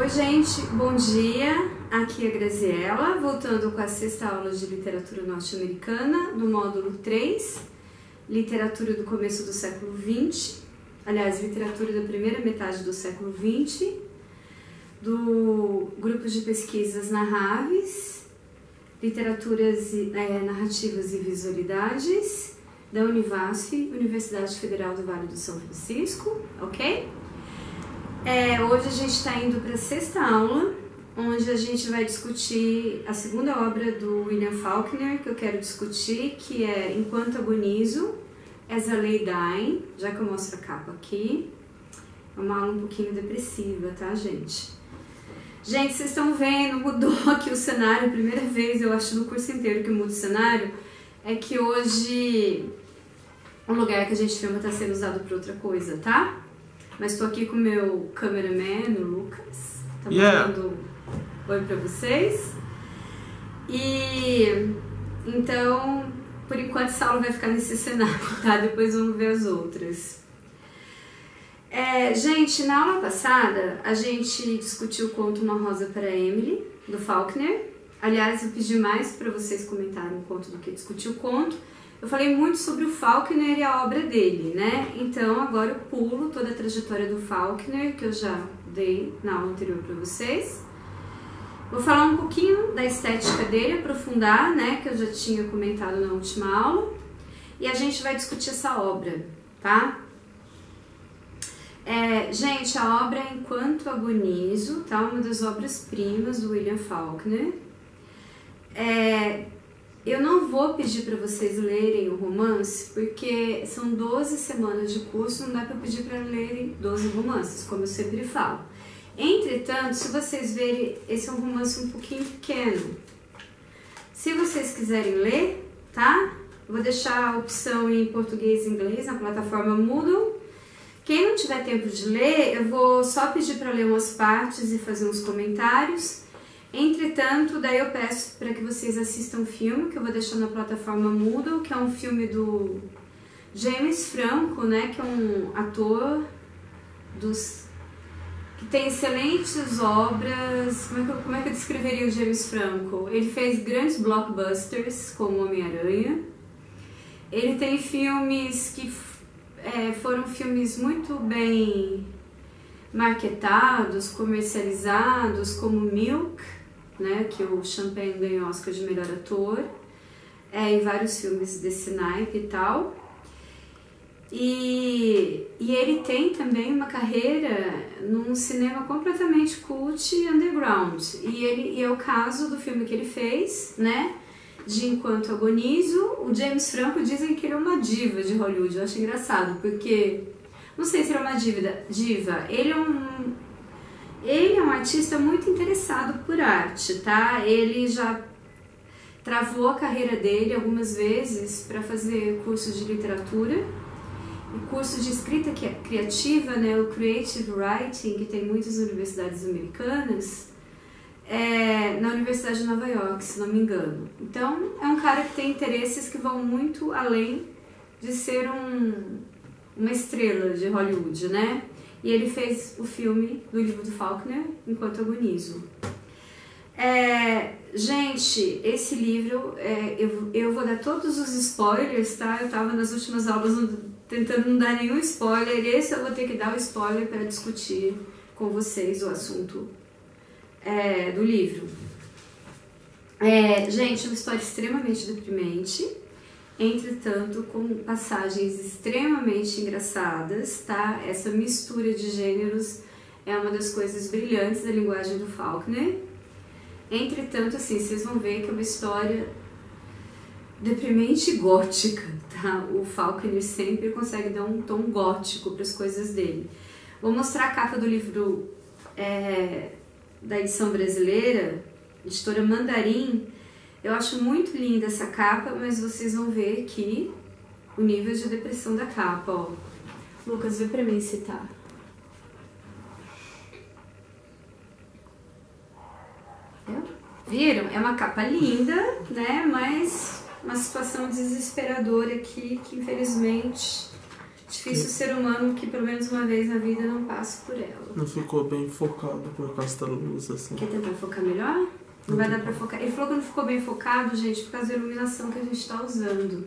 Oi gente, bom dia, aqui é a Graziella, voltando com a sexta aula de literatura norte-americana, no módulo 3, literatura do começo do século XX, aliás, literatura da primeira metade do século XX, do grupo de pesquisas narráveis, literaturas narrativas e visualidades, da Univasf, Universidade Federal do Vale do São Francisco, ok? Hoje a gente está indo para a sexta aula, onde a gente vai discutir a segunda obra do William Faulkner, que eu quero discutir, que é Enquanto Agonizo, As I Lay Dying, já que eu mostro a capa aqui. É uma aula um pouquinho depressiva, tá, gente? Gente, vocês estão vendo, mudou aqui o cenário, primeira vez, eu acho, no curso inteiro que muda o cenário, é que hoje o lugar que a gente filma está sendo usado para outra coisa, tá? Mas estou aqui com o meu cameraman, o Lucas, tá mandando oi para vocês. E então, por enquanto, essa aula vai ficar nesse cenário, tá? Depois vamos ver as outras. Gente, na aula passada, a gente discutiu o conto Uma Rosa para Emily, do Faulkner. Aliás, eu pedi mais para vocês comentarem o conto do que discutir o conto. Eu falei muito sobre o Faulkner e a obra dele, né? Então agora eu pulo toda a trajetória do Faulkner, que eu já dei na aula anterior para vocês. Vou falar um pouquinho da estética dele, aprofundar, né? Que eu já tinha comentado na última aula. E a gente vai discutir essa obra, tá? Gente, a obra é Enquanto Agonizo, tá? Uma das obras-primas do William Faulkner. Eu não vou pedir para vocês lerem o romance, porque são 12 semanas de curso, não dá para pedir para lerem 12 romances, como eu sempre falo. Entretanto, se vocês verem, esse é um romance um pouquinho pequeno. Se vocês quiserem ler, tá? Eu vou deixar a opção em português e inglês na plataforma Moodle. Quem não tiver tempo de ler, eu vou só pedir para ler umas partes e fazer uns comentários. Entretanto, daí eu peço para que vocês assistam o filme, que eu vou deixar na plataforma Moodle, que é um filme do James Franco, né, que é um ator que tem excelentes obras. Como é que eu descreveria o James Franco? Ele fez grandes blockbusters, como Homem-Aranha. Ele tem filmes que foram filmes muito bem marketados, comercializados, como Milk, né, que o Champagne ganhou Oscar de melhor ator, em vários filmes desse naipe e tal. E ele tem também uma carreira num cinema completamente cult e underground. E é o caso do filme que ele fez, né, de Enquanto Agonizo. O James Franco dizem que ele é uma diva de Hollywood. Eu acho engraçado, porque não sei se ele é uma diva. Ele é um artista muito interessado por arte, tá? Ele já travou a carreira dele algumas vezes para fazer cursos de literatura e curso de escrita criativa, né? O Creative Writing, que tem muitas universidades americanas, na Universidade de Nova York, se não me engano. Então, é um cara que tem interesses que vão muito além de ser uma estrela de Hollywood, né? E ele fez o filme do livro do Faulkner, Enquanto Agonizo. Gente, esse livro, eu vou dar todos os spoilers, tá? Eu tava nas últimas aulas tentando não dar nenhum spoiler. Esse eu vou ter que dar o spoiler para discutir com vocês o assunto do livro. Gente, é uma história extremamente deprimente. Entretanto, com passagens extremamente engraçadas, tá? Essa mistura de gêneros é uma das coisas brilhantes da linguagem do Faulkner. Entretanto, assim, vocês vão ver que é uma história deprimente e gótica, tá? O Faulkner sempre consegue dar um tom gótico para as coisas dele. Vou mostrar a capa do livro da edição brasileira, editora Mandarim. Eu acho muito linda essa capa, mas vocês vão ver aqui o nível de depressão da capa, ó. Lucas, vê pra mim se tá. Viram? É uma capa linda, né? Mas uma situação desesperadora aqui, que infelizmente Difícil o ser humano que pelo menos uma vez na vida não passe por ela. Não ficou bem focado por causa da luz, assim. Quer tentar focar melhor? Não vai dar pra focar. Ele falou que não ficou bem focado, gente, por causa da iluminação que a gente tá usando.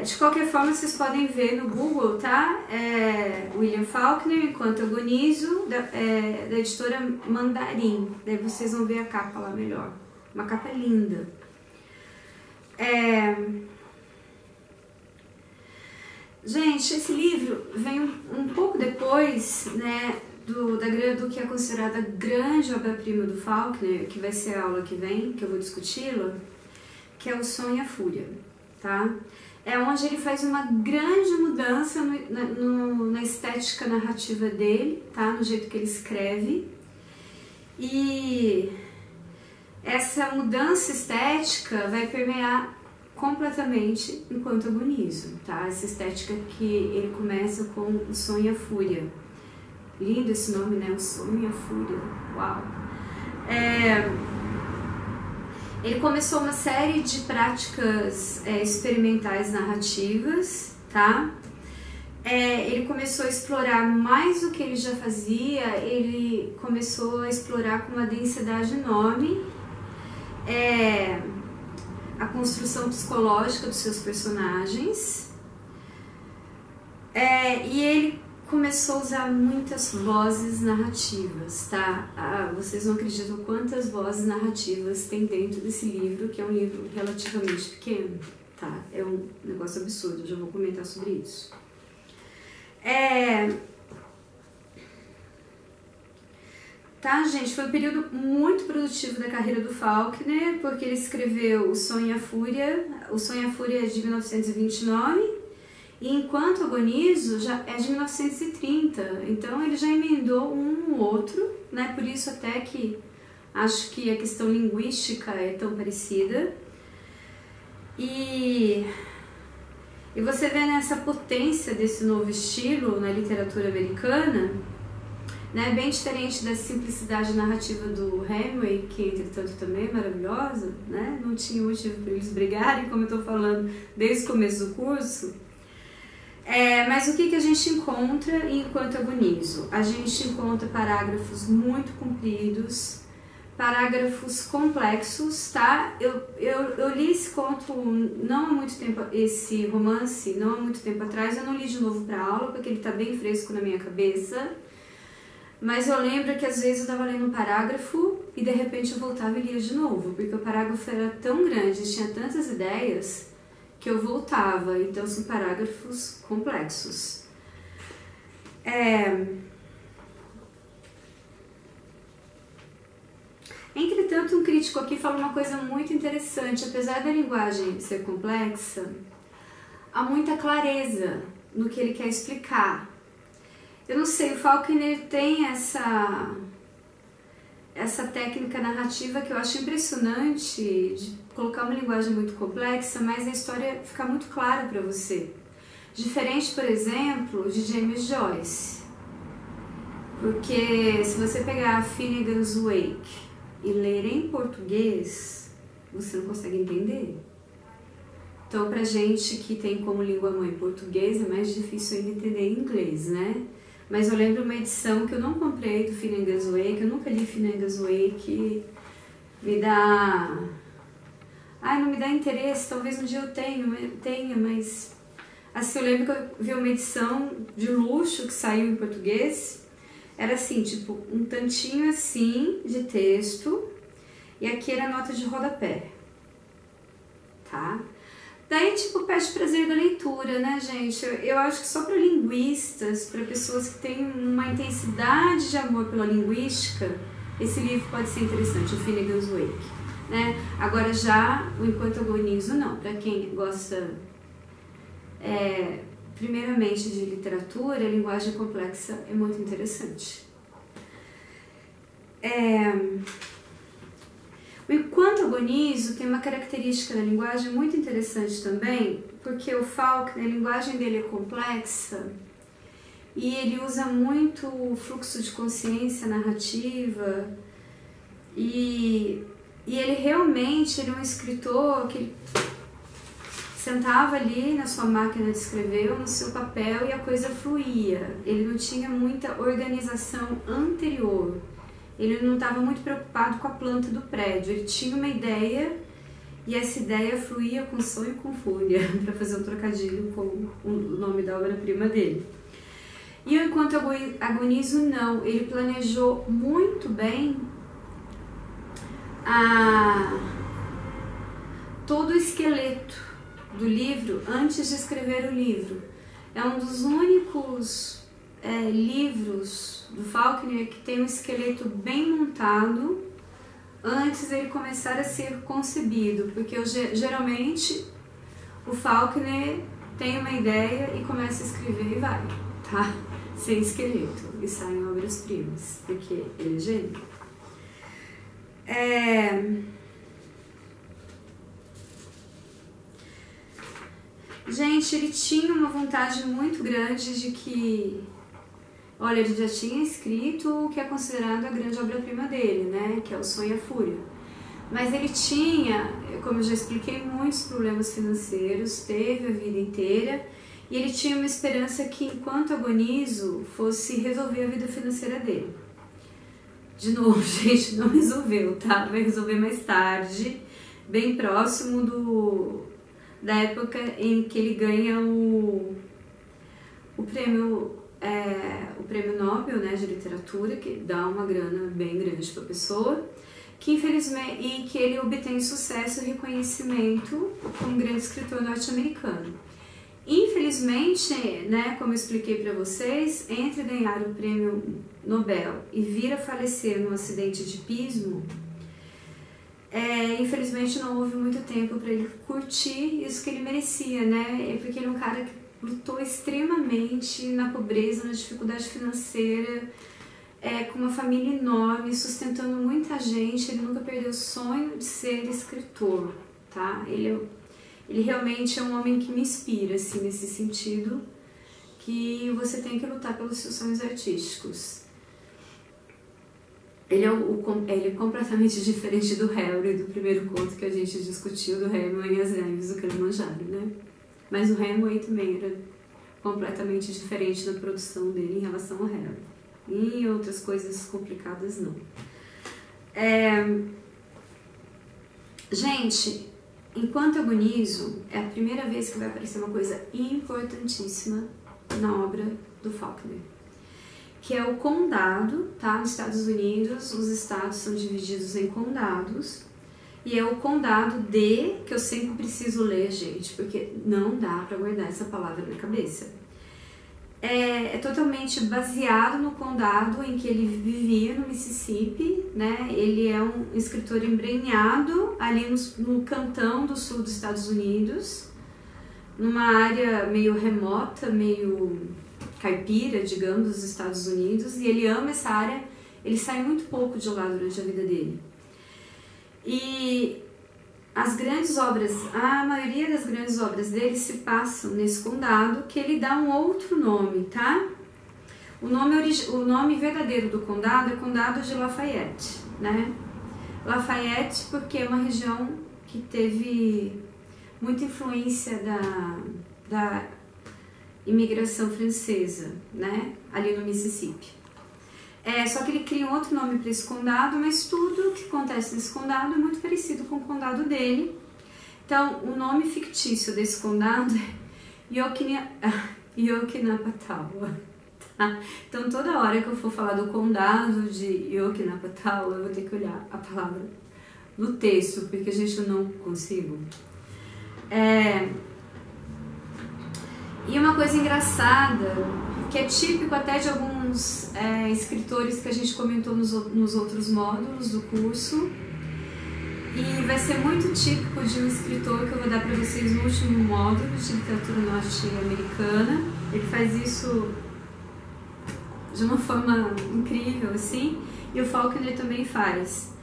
De qualquer forma, vocês podem ver no Google, tá? William Faulkner, Enquanto Agonizo, da editora Mandarim. Daí vocês vão ver a capa lá melhor. Uma capa linda. Gente, esse livro vem um pouco depois, né, do que é considerada a grande obra-prima do Faulkner, que vai ser a aula que vem, que eu vou discuti-la, que é O Som e a Fúria, tá? É onde ele faz uma grande mudança na estética narrativa dele, tá? No jeito que ele escreve. E essa mudança estética vai permear completamente Enquanto Agonizo, tá? Essa estética que ele começa com O Som e a Fúria. Lindo esse nome, né? O Som e a Fúria. Uau! Ele começou uma série de práticas experimentais narrativas, tá? Ele começou a explorar mais do que ele já fazia, ele começou a explorar com uma densidade enorme a construção psicológica dos seus personagens, e ele começou a usar muitas vozes narrativas, tá? Vocês não acreditam quantas vozes narrativas tem dentro desse livro, que é um livro relativamente pequeno, tá? É um negócio absurdo, eu já vou comentar sobre isso. Tá, gente? Foi um período muito produtivo da carreira do Faulkner, porque ele escreveu O Som e a Fúria. O Som e a Fúria é de 1929, e Enquanto Agonizo já é de 1930, então ele já emendou um no outro, né? Por isso até que acho que a questão linguística é tão parecida. E você vê nessa potência desse novo estilo na literatura americana, né? Bem diferente da simplicidade narrativa do Hemingway, que entretanto também é maravilhosa, né? Não tinha motivo para eles brigarem, como eu estou falando desde o começo do curso. Mas o que a gente encontra em Enquanto Agonizo? A gente encontra parágrafos muito compridos, parágrafos complexos, tá? Eu li esse conto não há muito tempo, esse romance não há muito tempo atrás, eu não li de novo para aula, porque ele está bem fresco na minha cabeça, mas eu lembro que às vezes eu estava lendo um parágrafo e de repente eu voltava e lia de novo, porque o parágrafo era tão grande, tinha tantas ideias, que eu voltava. Então são parágrafos complexos. Entretanto, um crítico aqui fala uma coisa muito interessante. Apesar da linguagem ser complexa, há muita clareza no que ele quer explicar. Eu não sei, o Faulkner tem essa técnica narrativa que eu acho impressionante, de colocar uma linguagem muito complexa, mas a história fica muito clara para você. Diferente, por exemplo, de James Joyce. Porque se você pegar Finnegan's Wake e ler em português, você não consegue entender. Então, pra gente que tem como língua mãe português, é mais difícil ainda entender em inglês, né? Mas eu lembro uma edição que eu não comprei do Finnegan's Wake, eu nunca li Finnegan's Wake, me dá... não me dá interesse, talvez um dia eu tenha, mas... Assim, eu lembro que eu vi uma edição de luxo que saiu em português, era assim, tipo, um tantinho assim de texto, e aqui era nota de rodapé, tá? Daí, tipo, perde prazer da leitura, né, gente? Eu acho que só para linguistas, para pessoas que têm uma intensidade de amor pela linguística, esse livro pode ser interessante, o Finnegan's Wake, né? Agora já, o Enquanto Agonizo, não. Para quem gosta, primeiramente, de literatura, a linguagem complexa é muito interessante. O Enquanto Agonizo tem uma característica da linguagem muito interessante também, porque o Faulkner, a linguagem dele é complexa e ele usa muito o fluxo de consciência narrativa e ele realmente é um escritor que sentava ali na sua máquina de escrever ou no seu papel e a coisa fluía. Ele não tinha muita organização anterior. Ele não estava muito preocupado com a planta do prédio. Ele tinha uma ideia e essa ideia fluía com som e com fúria, para fazer um trocadilho com o nome da obra-prima dele. E o Enquanto Agonizo, não. Ele planejou muito bem todo o esqueleto do livro antes de escrever o livro. É um dos únicos livros do Faulkner que tem um esqueleto bem montado antes dele começar a ser concebido, porque geralmente o Faulkner tem uma ideia e começa a escrever e vai, tá? Sem esqueleto, e saem obras-primas, porque ele é gênio. Gente, ele tinha uma vontade muito grande de que... Olha, ele já tinha escrito o que é considerado a grande obra-prima dele, né? Que é O Sonho e a Fúria. Mas ele tinha, como eu já expliquei, muitos problemas financeiros, teve a vida inteira, e ele tinha uma esperança que, enquanto agonizo, fosse resolver a vida financeira dele. De novo, gente, não resolveu, tá? Vai resolver mais tarde, bem próximo da época em que ele ganha o prêmio Nobel, né, de literatura, que dá uma grana bem grande para a pessoa, que infelizmente, e que ele obtém sucesso e reconhecimento como grande escritor norte-americano. Infelizmente, né, como eu expliquei para vocês, entre ganhar o prêmio Nobel e vir a falecer num acidente de hipismo, infelizmente não houve muito tempo para ele curtir isso que ele merecia, né? Porque ele é um cara que lutou extremamente na pobreza, na dificuldade financeira, com uma família enorme, sustentando muita gente. Ele nunca perdeu o sonho de ser escritor, tá? Ele realmente é um homem que me inspira, assim, nesse sentido, que você tem que lutar pelos seus sonhos artísticos. Ele é completamente diferente do Harry, do primeiro conto que a gente discutiu, do Hemingway e as Neves do Kilimanjaro, né? Mas o Hemingway também era completamente diferente na produção dele em relação ao Harry. E outras coisas complicadas não. Gente, Enquanto Agonizo é a primeira vez que vai aparecer uma coisa importantíssima na obra do Faulkner, que é o condado, tá? Nos Estados Unidos, os estados são divididos em condados, e é o condado de, que eu sempre preciso ler, gente, porque não dá para guardar essa palavra na cabeça. É totalmente baseado no condado em que ele vivia, no Mississippi, né? Ele é um escritor embrenhado ali no cantão do sul dos Estados Unidos, numa área meio remota, meio caipira, digamos, dos Estados Unidos, e ele ama essa área. Ele sai muito pouco de lá durante a vida dele. E as grandes obras, a maioria das grandes obras dele se passam nesse condado, que ele dá um outro nome, tá? O nome verdadeiro do condado é Condado de Lafayette, né? Lafayette porque é uma região que teve muita influência da imigração francesa, né? Ali no Mississippi. Só que ele cria um outro nome para esse condado, mas tudo que acontece nesse condado é muito parecido com o condado dele. Então, o nome fictício desse condado é Yokinapatawa. Tá? Então, toda hora que eu for falar do condado de Yokinapatawa, eu vou ter que olhar a palavra no texto, porque, gente, eu não consigo. E uma coisa engraçada, que é típico até de alguns escritores que a gente comentou nos outros módulos do curso, e vai ser muito típico de um escritor que eu vou dar para vocês no último módulo de literatura norte-americana. Ele faz isso de uma forma incrível, assim, e o Faulkner também faz.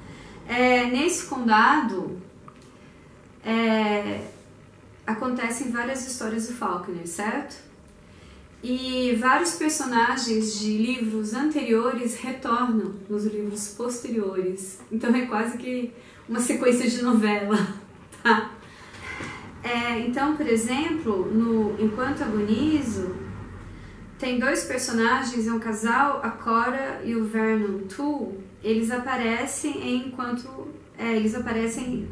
Nesse condado acontecem várias histórias do Faulkner, certo? E vários personagens de livros anteriores retornam nos livros posteriores. Então é quase que uma sequência de novela, tá? Então, por exemplo, no Enquanto Agonizo, tem dois personagens, é um casal, a Cora e o Vernon Toole. Eles aparecem enquanto... eles aparecem...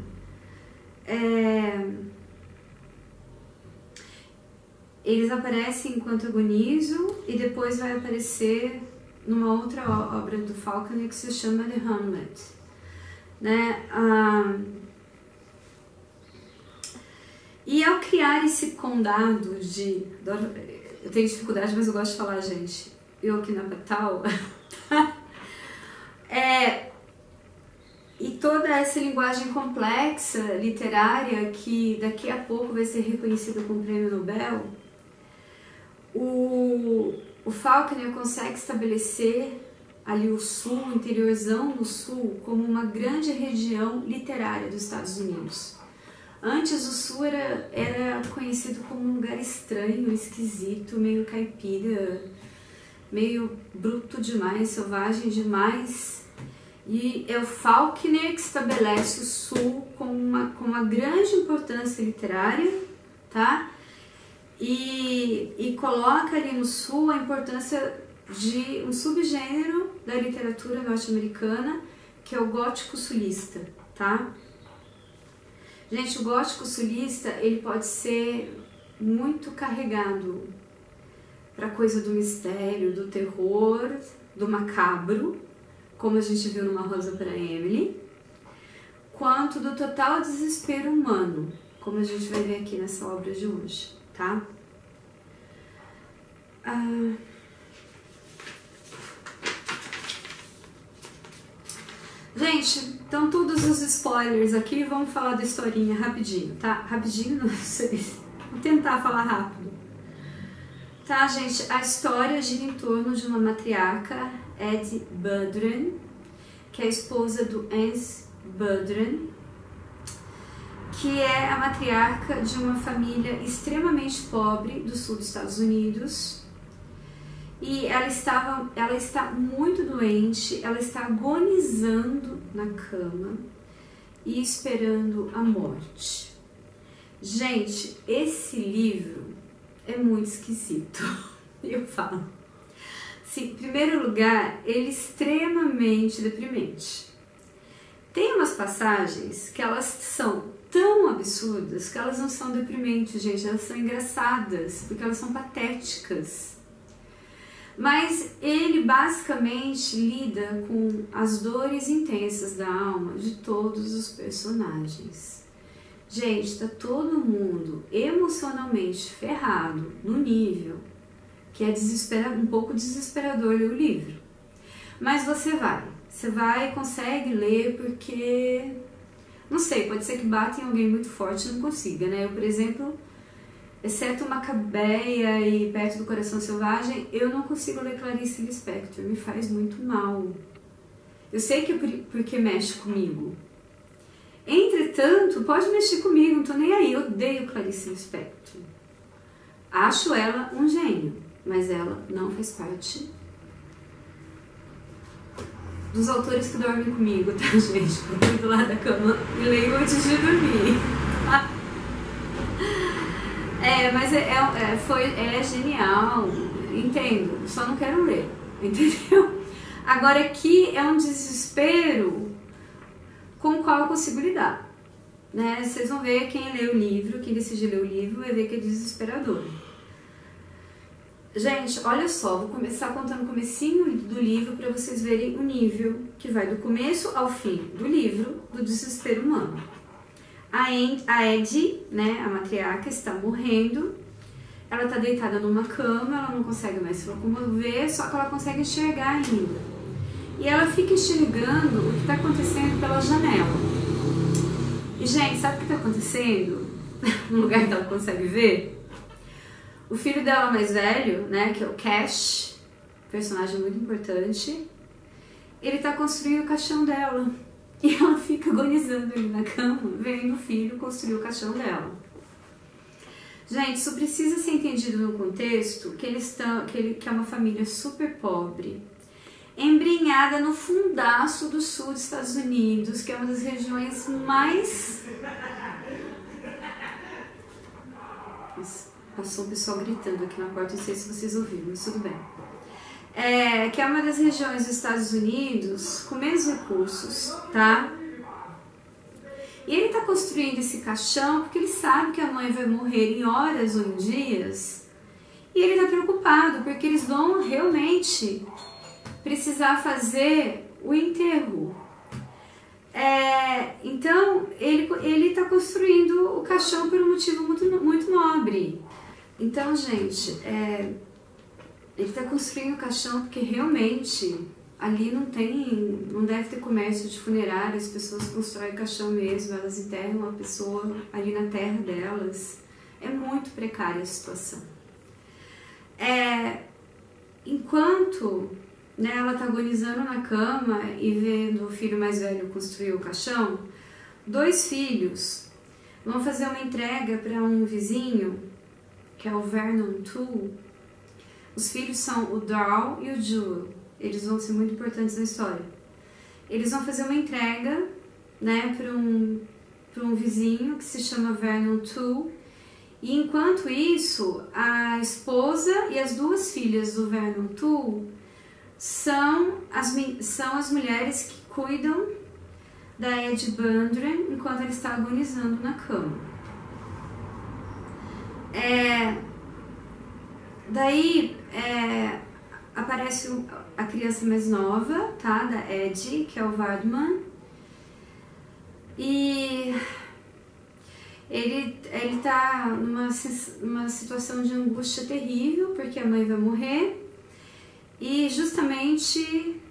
eles aparecem enquanto agonizo e depois vai aparecer numa outra obra do Faulkner que se chama The Hamlet, né? E ao criar esse condado de... Eu tenho dificuldade, mas eu gosto de falar, gente. Eu aqui na Natal. E toda essa linguagem complexa, literária, que daqui a pouco vai ser reconhecida com o Prêmio Nobel, o Faulkner consegue estabelecer ali o sul, o interiorzão do sul, como uma grande região literária dos Estados Unidos. Antes o sul era conhecido como um lugar estranho, esquisito, meio caipira, meio bruto demais, selvagem demais. E é o Faulkner que estabelece o sul com uma grande importância literária, tá? E coloca ali no sul a importância de um subgênero da literatura norte-americana, que é o gótico sulista, tá? Gente, o gótico sulista, ele pode ser muito carregado para coisa do mistério, do terror, do macabro, como a gente viu numa Rosa para Emily, quanto do total desespero humano, como a gente vai ver aqui nessa obra de hoje, tá? Gente, então todos os spoilers aqui, vamos falar da historinha rapidinho, tá? Rapidinho, não sei, vou tentar falar rápido. Tá, gente, a história gira em torno de uma matriarca, Eddie Budren, que é a esposa do Hans Budren, que é a matriarca de uma família extremamente pobre do sul dos Estados Unidos. E ela está muito doente, ela está agonizando na cama e esperando a morte. Gente, esse livro é muito esquisito, eu falo. Sim, em primeiro lugar, ele é extremamente deprimente. Tem umas passagens que elas são tão absurdas que elas não são deprimentes, gente, elas são engraçadas, porque elas são patéticas. Mas ele basicamente lida com as dores intensas da alma de todos os personagens. Gente, tá todo mundo emocionalmente ferrado no nível que é um pouco desesperador ler o livro. Mas você vai e consegue ler porque, não sei, pode ser que bata em alguém muito forte e não consiga, né? Eu, por exemplo, exceto Macabeia e Perto do Coração Selvagem, eu não consigo ler Clarice Lispector, me faz muito mal. Eu sei que é porque mexe comigo. Entretanto, pode mexer comigo, não tô nem aí, eu odeio Clarice Lispector. Acho ela um gênio, mas ela não faz parte dos autores que dormem comigo, tá, gente? Eu fico do lado da cama e leio antes de dormir. Mas é genial, entendo, só não quero ler, entendeu? Agora aqui é um desespero com o qual eu consigo lidar, né? Vocês vão ver, quem lê o livro, quem decidir ler o livro, vai ver que é desesperador. Gente, olha só, vou começar contando o comecinho do livro para vocês verem o nível que vai do começo ao fim do livro, do desespero humano. A Eddie, né, a matriarca, está morrendo, ela está deitada numa cama, ela não consegue mais se locomover, só que ela consegue enxergar ainda. E ela fica enxergando o que está acontecendo pela janela. E, gente, sabe o que está acontecendo? No lugar que ela consegue ver? O filho dela mais velho, né, que é o Cash, personagem muito importante, ele está construindo o caixão dela. E ela fica agonizando ali na cama, vendo o filho construir o caixão dela. Gente, isso precisa ser entendido no contexto que que é uma família super pobre, embrenhada no fundaço do sul dos Estados Unidos, que é uma das regiões mais Mas passou o pessoal gritando aqui na porta, não sei se vocês ouviram, mas tudo bem. Que é uma das regiões dos Estados Unidos com menos recursos, tá? E ele tá construindo esse caixão porque ele sabe que a mãe vai morrer em horas ou em dias. E ele tá preocupado porque eles vão realmente precisar fazer o enterro. Então ele tá construindo o caixão por um motivo muito nobre. Então, gente, ele está construindo o caixão porque realmente ali não deve ter comércio de funerária, as pessoas constroem caixão mesmo, elas enterram a pessoa ali na terra delas. É muito precária a situação. Enquanto, né, ela está agonizando na cama e vendo o filho mais velho construir o caixão, 2 filhos vão fazer uma entrega para um vizinho, que é o Vernon Toole. Os filhos são o Darl e o Jewel. Eles vão ser muito importantes na história. Eles vão fazer uma entrega, né, para um vizinho que se chama Vernon Toole. E enquanto isso, a esposa e as 2 filhas do Vernon Toole são as mulheres que cuidam da Ed Bundren enquanto ela está agonizando na cama. Daí aparece a criança mais nova, tá? Da Ed, que é o Vardman. E ele tá numa situação de angústia terrível, porque a mãe vai morrer. E justamente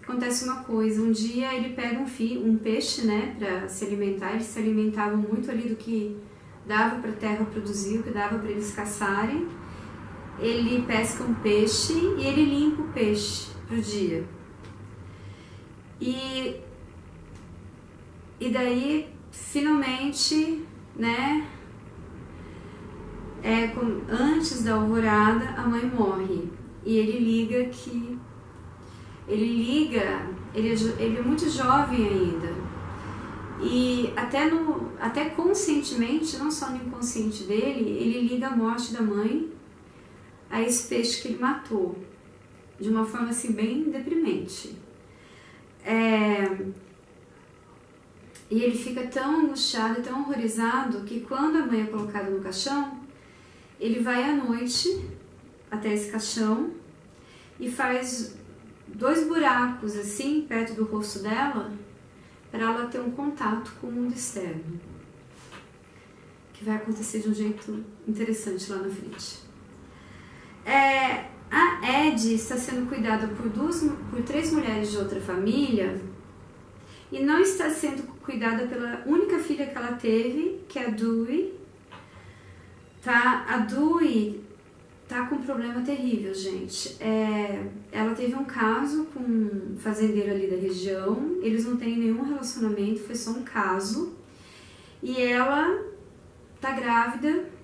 acontece uma coisa, um dia ele pega um peixe, né, para se alimentar. Eles se alimentavam muito ali do que dava para a terra produzir, o que dava para eles caçarem. Ele pesca um peixe e ele limpa o peixe pro dia. E daí, finalmente, né, antes da alvorada, a mãe morre. E ele é muito jovem ainda. E até conscientemente, não só no inconsciente dele, ele liga a morte da mãe a esse peixe que ele matou, de uma forma assim bem deprimente. E ele fica tão angustiado, tão horrorizado, que quando a mãe é colocada no caixão, ele vai à noite até esse caixão e faz 2 buracos assim perto do rosto dela, para ela ter um contato com o mundo externo, que vai acontecer de um jeito interessante lá na frente. A Ed está sendo cuidada por 3 mulheres de outra família e não está sendo cuidada pela única filha que ela teve, que é a Dewey. Tá? A Dewey tá com um problema terrível, gente. Ela teve um caso com um fazendeiro ali da região, eles não têm nenhum relacionamento, foi só um caso. E ela tá grávida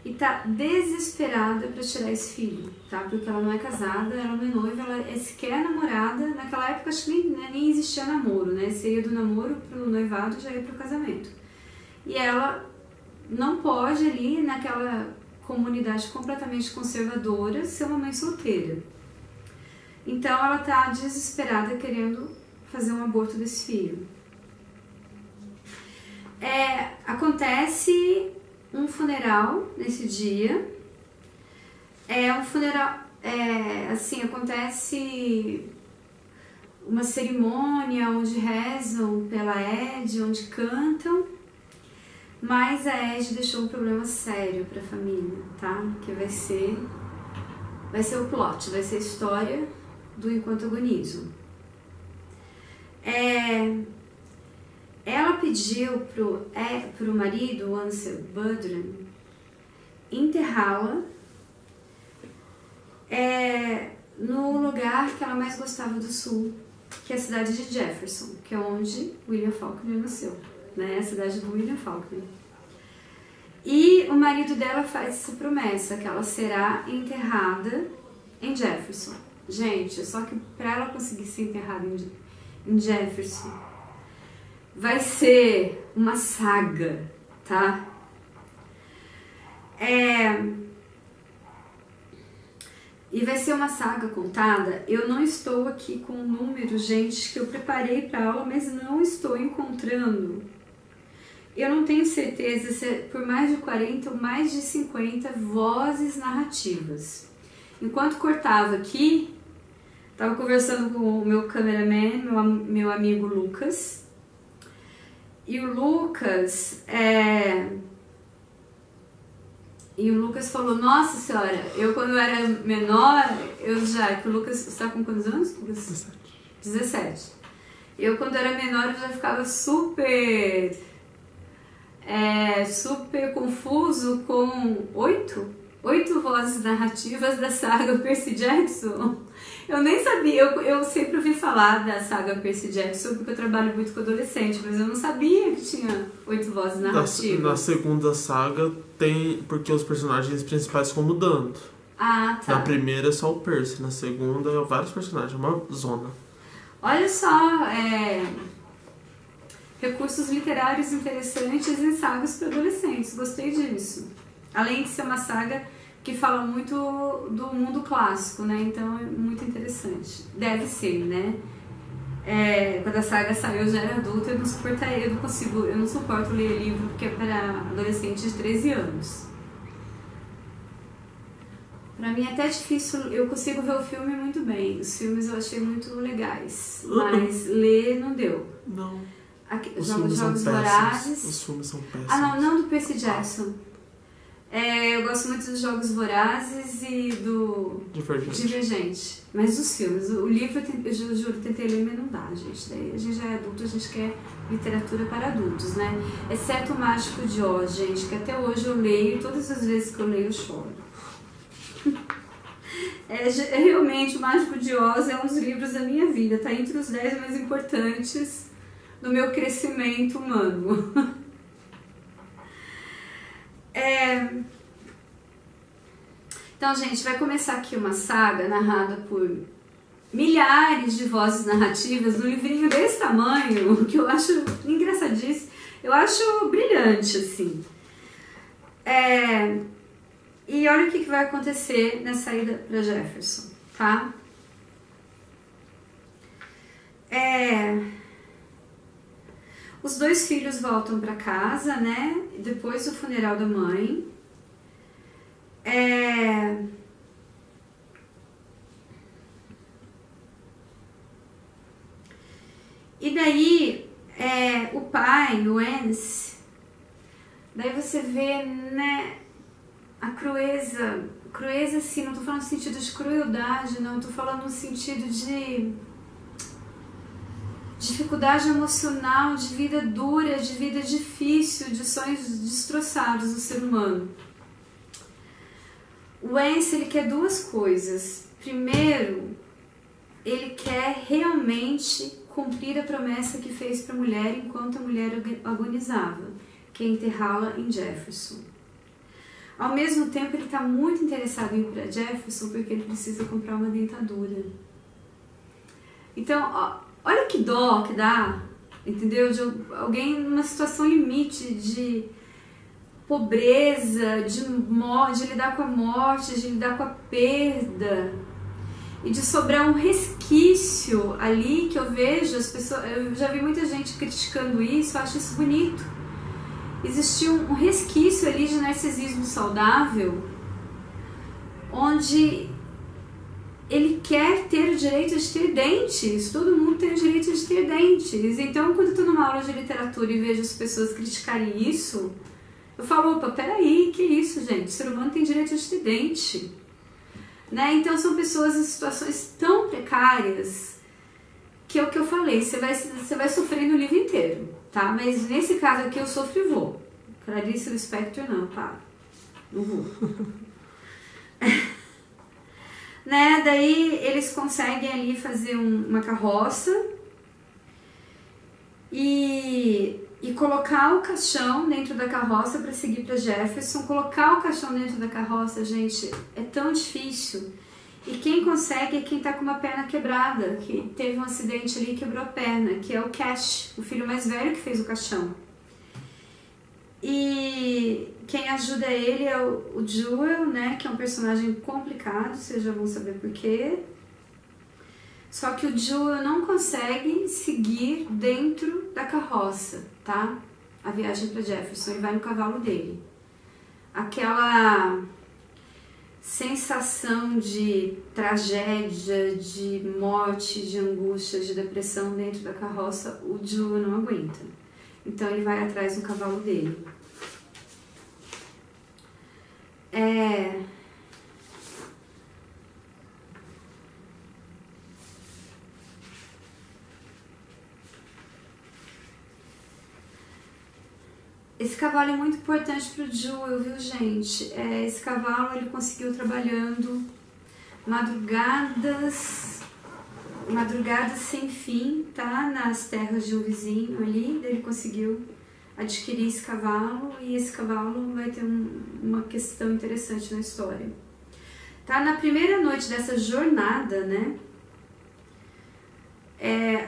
e tá desesperada para tirar esse filho, tá? Porque ela não é casada, ela não é noiva, ela é sequer namorada. Naquela época acho que nem existia namoro, né? Você ia do namoro pro noivado, já ia pro casamento. E ela não pode ali, naquela comunidade completamente conservadora, ser uma mãe solteira. Então ela tá desesperada querendo fazer um aborto desse filho. Acontece um funeral nesse dia. Um funeral, assim, acontece uma cerimônia onde rezam pela Ed, onde cantam, mas a Ed deixou um problema sério para a família, tá? Que vai ser o plot, vai ser a história do Enquanto Agonizo. Ela pediu pro marido, o Ansel Bundren, enterrá-la no lugar que ela mais gostava do sul, que é a cidade de Jefferson, que é onde William Faulkner nasceu, né? A cidade do William Faulkner. E o marido dela faz essa promessa, que ela será enterrada em Jefferson. Gente, só que para ela conseguir ser enterrada em Jefferson, vai ser uma saga, tá? E vai ser uma saga contada. Eu não estou aqui com um número, gente, que eu preparei para aula, mas não estou encontrando. Eu não tenho certeza se é por mais de 40 ou mais de 50 vozes narrativas. Enquanto cortava aqui, estava conversando com o meu cameraman, meu amigo Lucas. E o Lucas falou, nossa senhora, eu quando era menor, que o Lucas, você está com quantos anos, Lucas? 17. Eu quando era menor, eu já ficava super confuso com 8 vozes narrativas da saga Percy Jackson. Eu nem sabia, eu sempre ouvi falar da saga Percy Jackson porque eu trabalho muito com adolescente, mas eu não sabia que tinha 8 vozes narrativas. Na segunda saga tem, porque os personagens principais ficam mudando. Ah, tá. Na primeira é só o Percy, na segunda vários personagens, uma zona. Olha só, recursos literários interessantes em sagas para adolescentes, gostei disso. Além de ser uma saga que fala muito do mundo clássico, né? Então é muito interessante. Deve ser, né? Quando a saga saiu, eu já era adulta, eu não suporto ler livro que é para adolescentes de 13 anos. Pra mim é até difícil, eu consigo ver o filme muito bem. Os filmes eu achei muito legais, mas ler não deu. Não. Os Jogos Vorazes. Os filmes são péssimos. Ah, não do Percy Jackson. Eu gosto muito dos Jogos Vorazes e do Divergente. Mas dos filmes. O livro, eu juro, tentei ler, mas não dá, gente. Daí a gente já é adulto, a gente quer literatura para adultos, né? Exceto o Mágico de Oz, gente, que até hoje eu leio e todas as vezes que eu leio eu choro. Realmente, o Mágico de Oz é um dos livros da minha vida. Tá entre os 10 mais importantes do meu crescimento humano. Então, gente, vai começar aqui uma saga narrada por milhares de vozes narrativas, num livrinho desse tamanho, que eu acho engraçadíssimo, eu acho brilhante, assim. E olha o que vai acontecer na saída para Jefferson, tá? Os 2 filhos voltam para casa, né? Depois do funeral da mãe. E daí, o pai, o Ennis, daí você vê, né, a crueza assim, não tô falando no sentido de crueldade, não, tô falando no sentido de dificuldade emocional, de vida dura, de vida difícil, de sonhos destroçados do ser humano. O Ennis, ele quer 2 coisas. Primeiro, ele quer realmente cumprir a promessa que fez para a mulher enquanto a mulher agonizava, que é enterrá-la em Jefferson. Ao mesmo tempo, ele está muito interessado em ir para Jefferson porque ele precisa comprar uma dentadura. Então, olha que dó que dá, entendeu? De alguém numa situação limite de pobreza, de lidar com a morte, de lidar com a perda, e de sobrar um resquício ali que eu vejo as pessoas. Eu já vi muita gente criticando isso, eu acho isso bonito. Existia um resquício ali de narcisismo saudável, onde ele quer ter o direito de ter dentes, todo mundo tem o direito de ter dentes. Então, quando eu estou numa aula de literatura e vejo as pessoas criticarem isso, eu falo, opa, peraí, que isso, gente? O ser humano tem direito de ter dente. Né? Então, são pessoas em situações tão precárias que é o que eu falei, você vai sofrer no livro inteiro, tá? Mas nesse caso aqui eu sofro e vou. Clarice Lispector não, tá? Não vou. Né? Daí eles conseguem ali fazer uma carroça e colocar o caixão dentro da carroça para seguir para Jefferson. Colocar o caixão dentro da carroça, gente, é tão difícil. E quem consegue é quem tá com uma perna quebrada, que teve um acidente ali e quebrou a perna, que é o Cash, o filho mais velho que fez o caixão. E quem ajuda ele é o Jewel, né, que é um personagem complicado, vocês já vão saber por quê. Só que o Jewel não consegue seguir dentro da carroça, tá? A viagem para Jefferson, ele vai no cavalo dele. Aquela sensação de tragédia, de morte, de angústia, de depressão dentro da carroça, o Jewel não aguenta. Então ele vai atrás do cavalo dele. Esse cavalo é muito importante para o Jewel, viu, gente? Esse cavalo ele conseguiu trabalhando madrugadas sem fim, tá? Nas terras de um vizinho ali, ele conseguiu adquirir esse cavalo e esse cavalo vai ter uma questão interessante na história. Tá? Na primeira noite dessa jornada, né?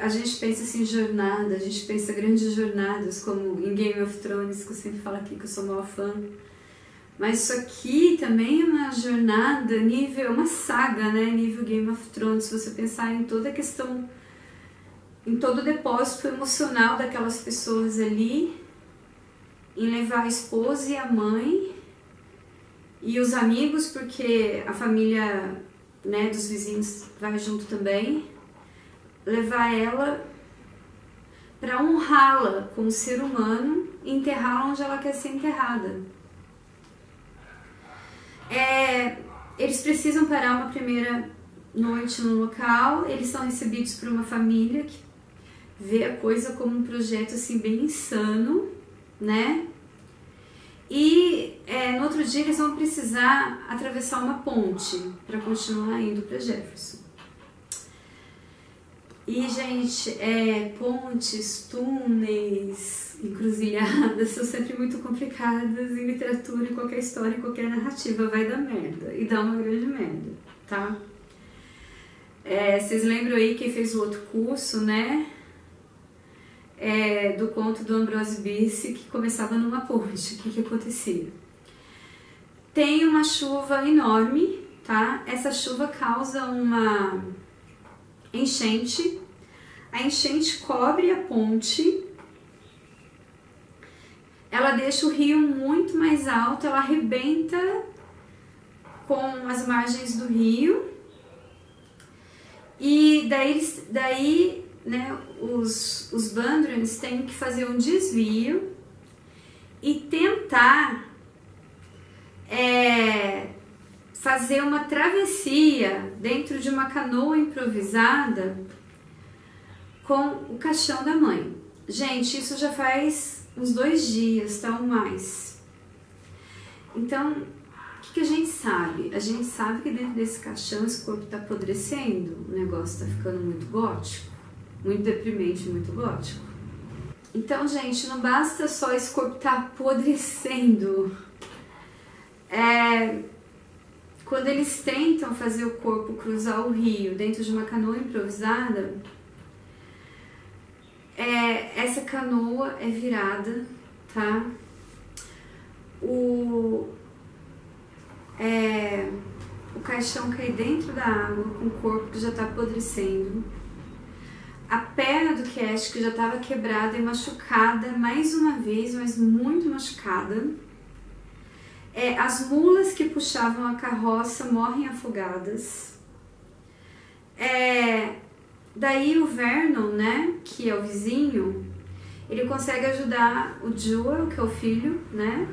A gente pensa assim, jornada, a gente pensa grandes jornadas, como em Game of Thrones, que eu sempre falo aqui que eu sou maior fã. Mas isso aqui também é uma jornada, uma saga, né? Nível Game of Thrones, se você pensar em toda a questão, em todo o depósito emocional daquelas pessoas ali, em levar a esposa e a mãe e os amigos, porque a família, né, dos vizinhos vai junto também, levar ela para honrá-la como ser humano e enterrá-la onde ela quer ser enterrada. Eles precisam parar uma primeira noite no local, eles são recebidos por uma família que vê a coisa como um projeto assim bem insano, né? E no outro dia eles vão precisar atravessar uma ponte para continuar indo para Jefferson. E, gente, pontes, túneis, encruzilhadas são sempre muito complicadas em literatura, em qualquer história, em qualquer narrativa. Vai dar merda, e dá uma grande merda, tá? Vocês lembram aí quem fez o outro curso, né? Do conto do Ambrose Bierce, que começava numa ponte. O que acontecia? Tem uma chuva enorme, tá? Essa chuva causa uma enchente, a enchente cobre a ponte, ela deixa o rio muito mais alto, ela arrebenta com as margens do rio e daí né, os Bandrons têm que fazer um desvio e tentar fazer uma travessia dentro de uma canoa improvisada com o caixão da mãe. Gente, isso já faz uns 2 dias, tá? Ou mais. Então, o que a gente sabe? A gente sabe que dentro desse caixão esse corpo tá apodrecendo, o negócio tá ficando muito gótico, muito deprimente, muito gótico. Então, gente, não basta só esse corpo tá apodrecendo. Quando eles tentam fazer o corpo cruzar o rio dentro de uma canoa improvisada, essa canoa é virada, tá? O caixão cai dentro da água com o corpo que já tá apodrecendo. A perna do Cash, que já estava quebrada e machucada mais uma vez, mas muito machucada. As mulas que puxavam a carroça morrem afogadas. Daí o Vernon, né, que é o vizinho, ele consegue ajudar o Jewel, que é o filho, né,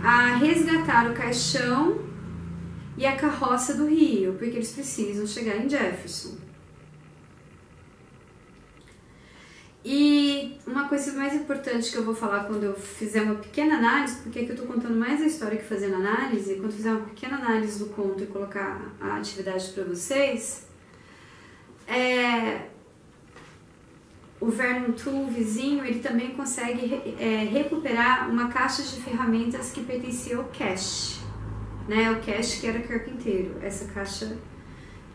a resgatar o caixão e a carroça do rio, porque eles precisam chegar em Jefferson. E uma coisa mais importante que eu vou falar quando eu fizer uma pequena análise, porque aqui eu tô contando mais a história que fazendo análise, quando eu fizer uma pequena análise do conto e colocar a atividade para vocês, o Vernon Toole, o vizinho, ele também consegue recuperar uma caixa de ferramentas que pertencia ao Cash, né? O Cash que era carpinteiro. Essa caixa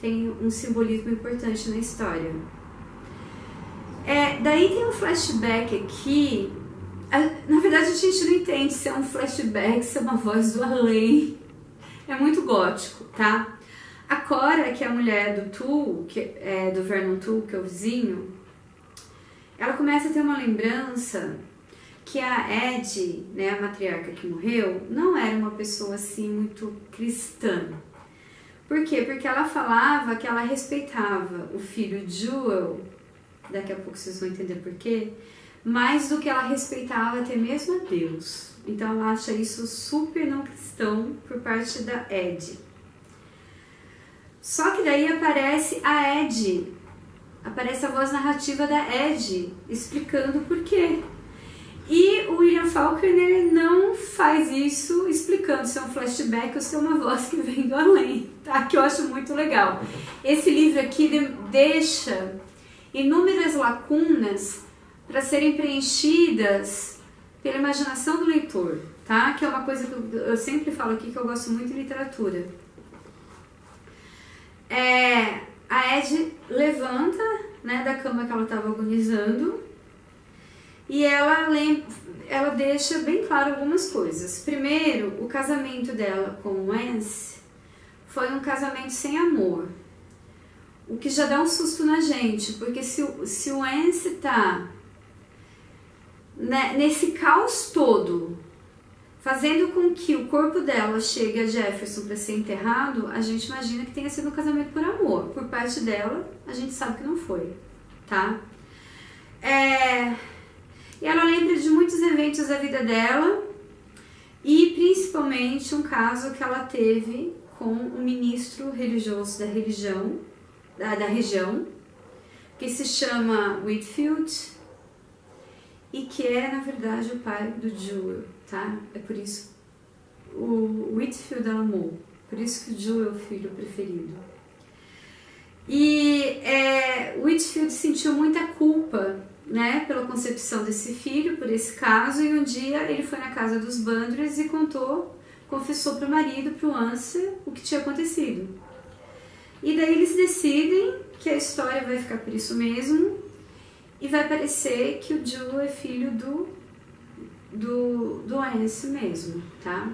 tem um simbolismo importante na história. Daí tem um flashback aqui, Na verdade a gente não entende se é um flashback, se é uma voz do além. É muito gótico, tá? A Cora, que é a mulher do Tull, do Vernon Tull, que é o vizinho, ela começa a ter uma lembrança que a Ed, né, a matriarca que morreu, não era uma pessoa assim muito cristã. Por quê? Porque ela falava que ela respeitava o filho Jewel, daqui a pouco vocês vão entender por quê, mais do que ela respeitava até mesmo a Deus. Então ela acha isso super não cristão por parte da Ed. Só que daí aparece a Ed, aparece a voz narrativa da Ed, explicando por quê. E o William Faulkner não faz isso explicando se é um flashback ou se é uma voz que vem do além, tá? Que eu acho muito legal. Esse livro aqui deixa inúmeras lacunas para serem preenchidas pela imaginação do leitor, tá? Que é uma coisa que eu sempre falo aqui que eu gosto muito em literatura. A Ed levanta, né, da cama que ela estava agonizando e ela deixa bem claro algumas coisas. Primeiro, o casamento dela com o Wance foi um casamento sem amor, o que já dá um susto na gente, porque se o Wance tá nesse caos todo, fazendo com que o corpo dela chegue a Jefferson para ser enterrado, a gente imagina que tenha sido um casamento por amor. Por parte dela, a gente sabe que não foi, tá? E ela lembra de muitos eventos da vida dela e principalmente um caso que ela teve com um ministro religioso da região, que se chama Whitfield, e que é, na verdade, o pai do Jewel, tá? É por isso o Whitfield ela amou, por isso que o Jewel é o filho preferido. E Whitfield sentiu muita culpa, né, pela concepção desse filho, por esse caso, e um dia ele foi na casa dos Bandres e confessou para o marido, para o Ansel, o que tinha acontecido. E daí eles decidem que a história vai ficar por isso mesmo, e vai parecer que o Jewel é filho do Ansel mesmo, tá?